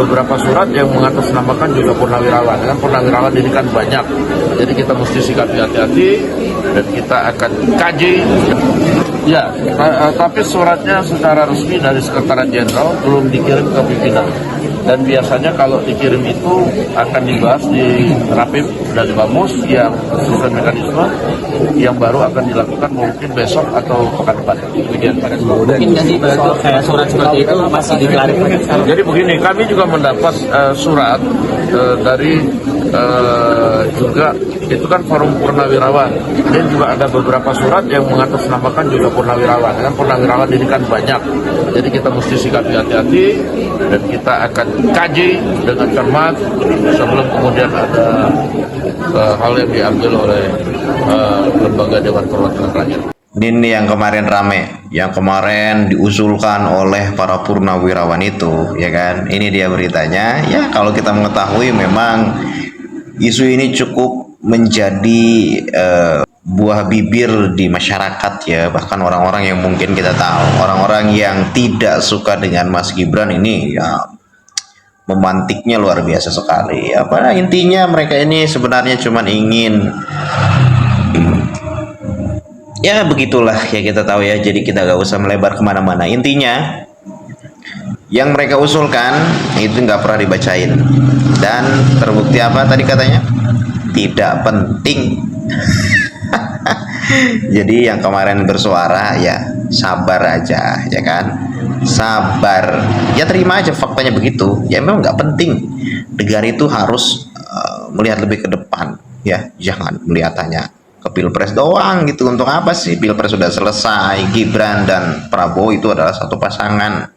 beberapa surat yang mengatasnamakan juga purnawirawan. Kan purnawirawan ini kan banyak, jadi kita mesti sikapi hati-hati dan kita akan kaji. Ya, tapi suratnya secara resmi dari Sekretariat Jenderal belum dikirim ke pimpinan. Dan biasanya kalau dikirim itu akan dibahas di Rapim dan Bamus yang sesuai mekanisme yang baru akan dilakukan mungkin besok atau pekan depan. Mungkin nanti kayak surat seperti itu masih diklarifikasi. Jadi begini, kami juga mendapat surat dari juga itu kan forum purnawirawan, dan juga ada beberapa surat yang mengatasnamakan juga purnawirawan. Kan purnawirawan ini kan banyak, jadi kita mesti sikapi hati-hati dan kita akan kaji dengan cermat sebelum kemudian ada hal yang diambil oleh lembaga Dewan Perwakilan Rakyat. Ini yang kemarin rame, yang kemarin diusulkan oleh para purnawirawan itu, ya kan? Ini dia beritanya. Ya, kalau kita mengetahui memang isu ini cukup menjadi buah bibir di masyarakat ya, bahkan orang-orang yang mungkin kita tahu, orang-orang yang tidak suka dengan Mas Gibran ini ya memantiknya luar biasa sekali. Apa intinya mereka ini sebenarnya cuma ingin ya begitulah ya, kita tahu ya, jadi kita gak usah melebar kemana-mana. Intinya yang mereka usulkan itu nggak pernah dibacain dan terbukti apa tadi katanya tidak penting. Jadi yang kemarin bersuara ya sabar aja ya kan, sabar ya, terima aja faktanya begitu ya, memang nggak penting. Negara itu harus melihat lebih ke depan ya, jangan melihat hanya ke pilpres doang gitu. Untuk apa sih, pilpres sudah selesai, Gibran dan Prabowo itu adalah satu pasangan.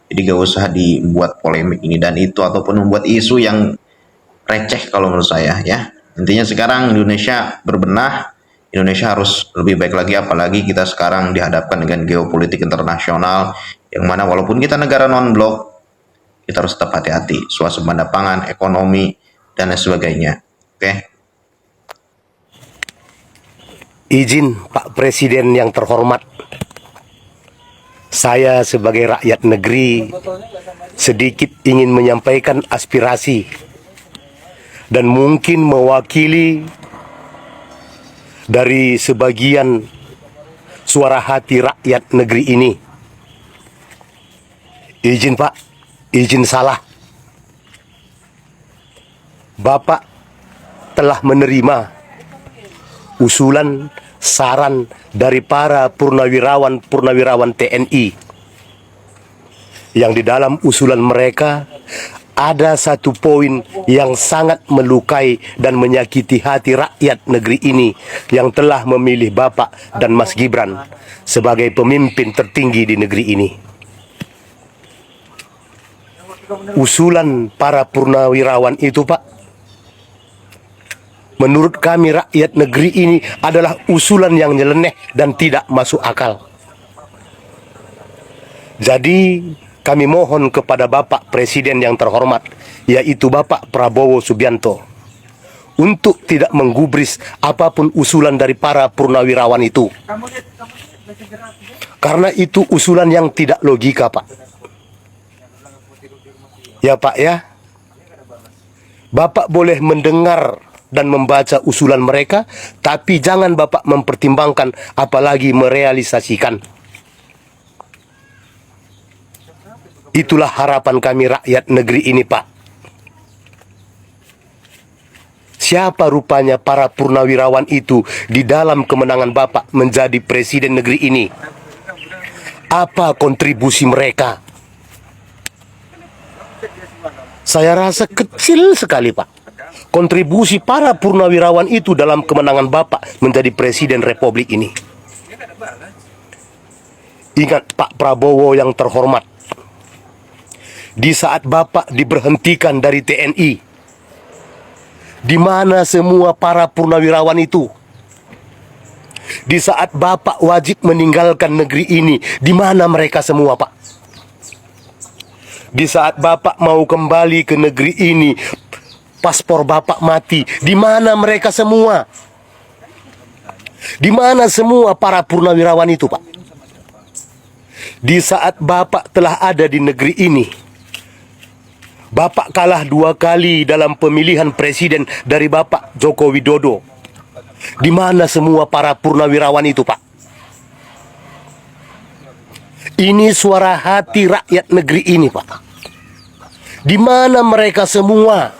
Jadi gak usah dibuat polemik ini dan itu ataupun membuat isu yang receh kalau menurut saya ya. Intinya sekarang Indonesia berbenah, Indonesia harus lebih baik lagi, apalagi kita sekarang dihadapkan dengan geopolitik internasional yang mana walaupun kita negara non-blok, kita harus tetap hati-hati, swasembada pangan, ekonomi, dan lain sebagainya. Oke. Izin Pak Presiden yang terhormat, saya sebagai rakyat negeri sedikit ingin menyampaikan aspirasi dan mungkin mewakili dari sebagian suara hati rakyat negeri ini. Izin Pak, izin salah. Bapak telah menerima usulan saran dari para purnawirawan TNI yang di dalam usulan mereka ada satu poin yang sangat melukai dan menyakiti hati rakyat negeri ini yang telah memilih Bapak dan Mas Gibran sebagai pemimpin tertinggi di negeri ini. Usulan para purnawirawan itu, Pak, menurut kami rakyat negeri ini adalah usulan yang nyeleneh dan tidak masuk akal. Jadi kami mohon kepada Bapak Presiden yang terhormat, yaitu Bapak Prabowo Subianto, untuk tidak menggubris apapun usulan dari para purnawirawan itu. Karena itu usulan yang tidak logika, Pak. Ya Pak ya, Bapak boleh mendengar dan membaca usulan mereka, tapi jangan Bapak mempertimbangkan apalagi merealisasikan. Itulah harapan kami rakyat negeri ini, Pak. Siapa rupanya para purnawirawan itu di dalam kemenangan Bapak menjadi presiden negeri ini? Apa kontribusi mereka? Saya rasa kecil sekali, Pak, kontribusi para purnawirawan itu dalam kemenangan Bapak menjadi presiden republik ini. Ingat Pak Prabowo yang terhormat, di saat Bapak diberhentikan dari TNI, di mana semua para purnawirawan itu? Di saat Bapak wajib meninggalkan negeri ini, di mana mereka semua, Pak? Di saat Bapak mau kembali ke negeri ini, paspor Bapak mati, di mana mereka semua? Di mana semua para purnawirawan itu, Pak? Di saat Bapak telah ada di negeri ini, Bapak kalah 2 kali dalam pemilihan presiden dari Bapak Joko Widodo. Di mana semua para purnawirawan itu, Pak? Ini suara hati rakyat negeri ini, Pak. Di mana mereka semua?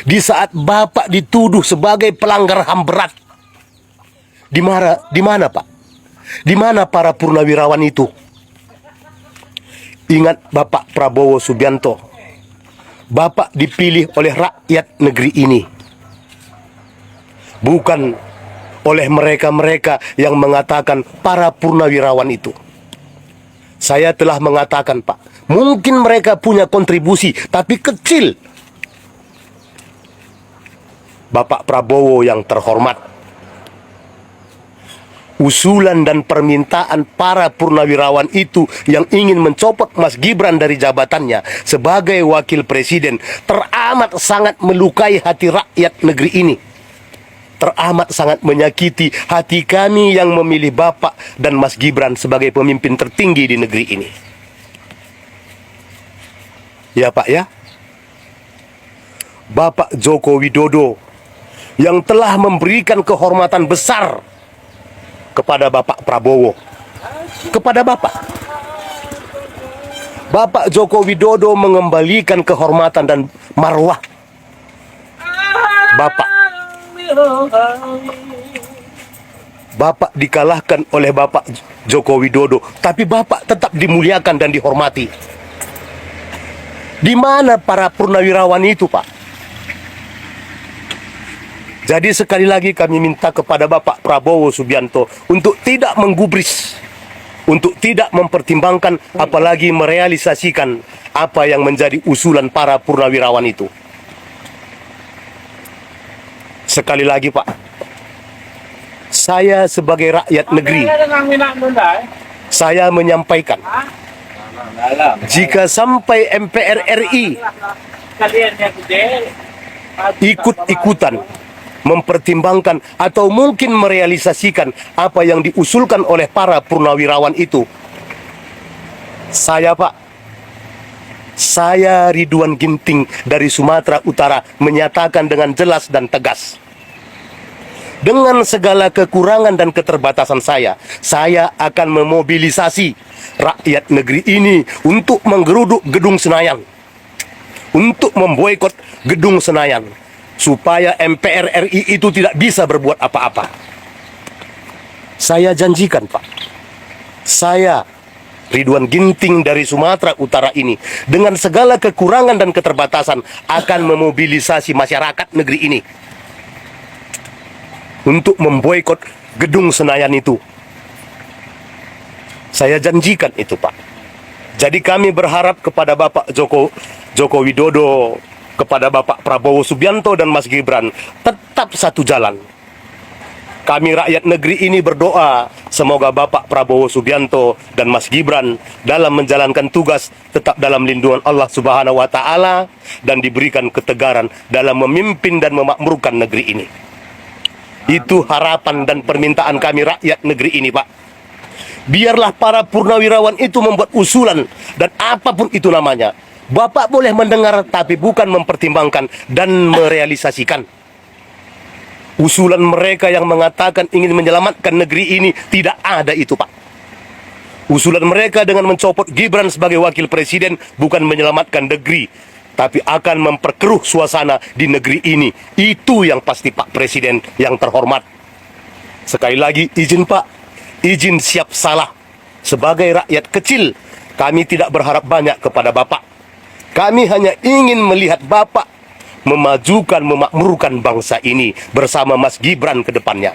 Di saat Bapak dituduh sebagai pelanggar HAM berat. Di mana, Pak? Di mana para purnawirawan itu? Ingat Bapak Prabowo Subianto. Bapak dipilih oleh rakyat negeri ini. Bukan oleh mereka-mereka yang mengatakan para purnawirawan itu. Saya telah mengatakan, Pak, mungkin mereka punya kontribusi, tapi kecil. Bapak Prabowo yang terhormat, usulan dan permintaan para purnawirawan itu yang ingin mencopot Mas Gibran dari jabatannya sebagai wakil presiden teramat sangat melukai hati rakyat negeri ini. Teramat sangat menyakiti hati kami yang memilih Bapak dan Mas Gibran sebagai pemimpin tertinggi di negeri ini. Ya, Pak, ya. Bapak Joko Widodo yang telah memberikan kehormatan besar kepada Bapak Prabowo, kepada Bapak Joko Widodo mengembalikan kehormatan dan marwah Bapak dikalahkan oleh Bapak Joko Widodo, tapi Bapak tetap dimuliakan dan dihormati. Di mana para purnawirawan itu, Pak? Jadi sekali lagi kami minta kepada Bapak Prabowo Subianto untuk tidak menggubris, untuk tidak mempertimbangkan apalagi merealisasikan apa yang menjadi usulan para purnawirawan itu. Sekali lagi, Pak, saya sebagai rakyat negeri, saya menyampaikan, jika sampai MPR RI ikut-ikutan mempertimbangkan atau mungkin merealisasikan apa yang diusulkan oleh para purnawirawan itu, saya, Pak, saya Ridwan Ginting dari Sumatera Utara menyatakan dengan jelas dan tegas, dengan segala kekurangan dan keterbatasan saya akan memobilisasi rakyat negeri ini untuk menggeruduk gedung Senayan, untuk memboikot gedung Senayan, supaya MPR RI itu tidak bisa berbuat apa-apa. Saya janjikan, Pak, saya Ridwan Ginting dari Sumatera Utara ini dengan segala kekurangan dan keterbatasan akan memobilisasi masyarakat negeri ini untuk memboikot gedung Senayan itu. Saya janjikan itu, Pak. Jadi kami berharap kepada Bapak Joko Widodo, kepada Bapak Prabowo Subianto dan Mas Gibran, tetap satu jalan. Kami rakyat negeri ini berdoa semoga Bapak Prabowo Subianto dan Mas Gibran dalam menjalankan tugas tetap dalam lindungan Allah Subhanahu wa Ta'ala dan diberikan ketegaran dalam memimpin dan memakmurkan negeri ini. Itu harapan dan permintaan kami rakyat negeri ini, Pak. Biarlah para purnawirawan itu membuat usulan dan apapun itu namanya, Bapak boleh mendengar tapi bukan mempertimbangkan dan merealisasikan. Usulan mereka yang mengatakan ingin menyelamatkan negeri ini tidak ada itu, Pak. Usulan mereka dengan mencopot Gibran sebagai wakil presiden bukan menyelamatkan negeri, tapi akan memperkeruh suasana di negeri ini. Itu yang pasti, Pak Presiden yang terhormat. Sekali lagi izin, Pak, izin siap salah. Sebagai rakyat kecil, kami tidak berharap banyak kepada Bapak. Kami hanya ingin melihat Bapak memajukan, memakmurkan bangsa ini bersama Mas Gibran ke depannya.